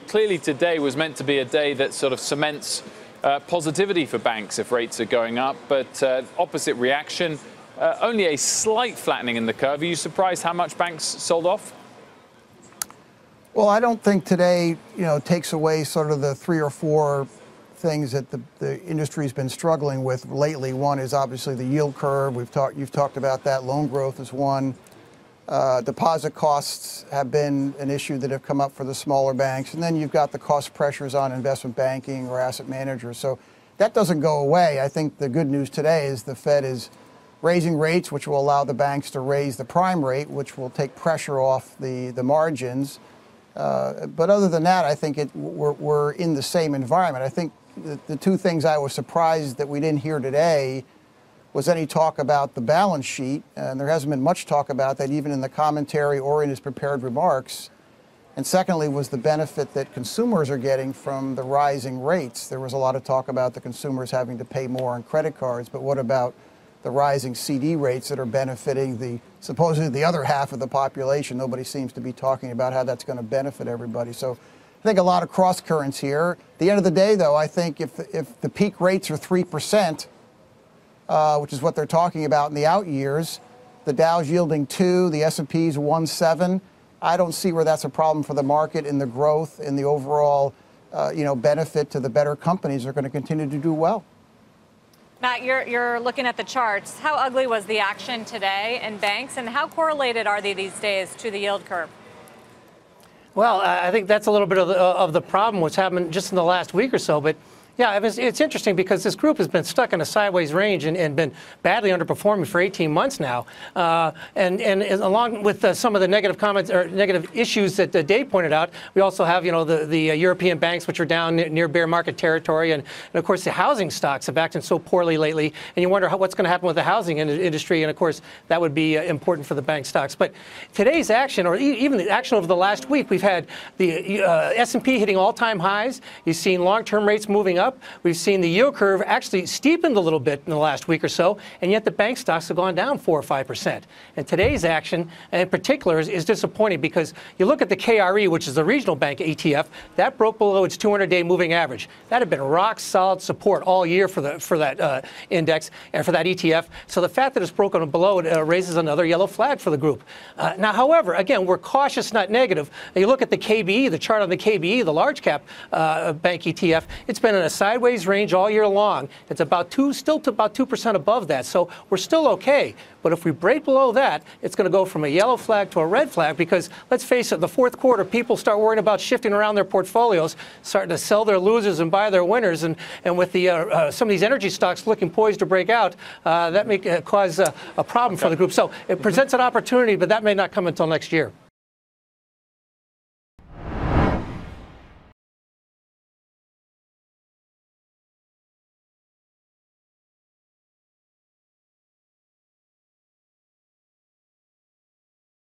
clearly today was meant to be a day that sort of cements positivity for banks if rates are going up, but opposite reaction, only a slight flattening in the curve. Are you surprised how much banks sold off? Well, I don't think today, takes away sort of the 3 or 4 things that the industry's been struggling with lately. One is obviously the yield curve. You've talked about that. Loan growth is one. Deposit costs have been an issue that have come up for the smaller banks. And then you've got the cost pressures on investment banking or asset managers. So that doesn't go away. I think the good news today is the Fed is raising rates, which will allow the banks to raise the prime rate, which will take pressure off the margins. But other than that, I think we're in the same environment. I think the 2 things I was surprised that we didn't hear today was any talk about the balance sheet, and there hasn't been much talk about that even in the commentary or in his prepared remarks. And secondly was the benefit that consumers are getting from the rising rates. There was a lot of talk about the consumers having to pay more on credit cards, but what about the rising CD rates that are benefiting supposedly the other half of the population? Nobody seems to be talking about how that's going to benefit everybody. So I think a lot of cross currents here. At the end of the day, though, I think if the peak rates are 3%, which is what they're talking about in the out years, the Dow's yielding 2, the S&P's 1.7. I don't see where that's a problem for the market, and the growth and the overall, benefit to the better companies are going to continue to do well. Matt, you're looking at the charts. How ugly was the action today in banks, and how correlated are they these days to the yield curve? Well, I think that's a little bit of the problem, what's happened just in the last week or so. But yeah, it's interesting because this group has been stuck in a sideways range and been badly underperforming for 18 months now. And along with some of the negative comments or negative issues that Dave pointed out, we also have, the European banks, which are down near bear market territory. And of course, the housing stocks have acted so poorly lately. And you wonder what's going to happen with the housing industry. And of course, that would be important for the bank stocks. But today's action, or even the action over the last week, we've had the S&P hitting all-time highs. You've seen long-term rates moving up. We've seen the yield curve actually steepened a little bit in the last week or so, and yet the bank stocks have gone down 4 or 5%. And today's action, in particular, is disappointing because you look at the KRE, which is the regional bank ETF, that broke below its 200-day moving average. That had been rock solid support all year for that index and for that ETF. So the fact that it's broken below it raises another yellow flag for the group. Now, however, again, we're cautious, not negative. And you look at the KBE, the chart on the KBE, the large cap bank ETF, it's been in a sideways range all year long. It's still to about 2% above that. So we're still okay. But if we break below that, it's going to go from a yellow flag to a red flag because, let's face it, the fourth quarter, people start worrying about shifting around their portfolios, starting to sell their losers and buy their winners. And with some of these energy stocks looking poised to break out, that may cause a problem for the group. So it presents an opportunity, but that may not come until next year.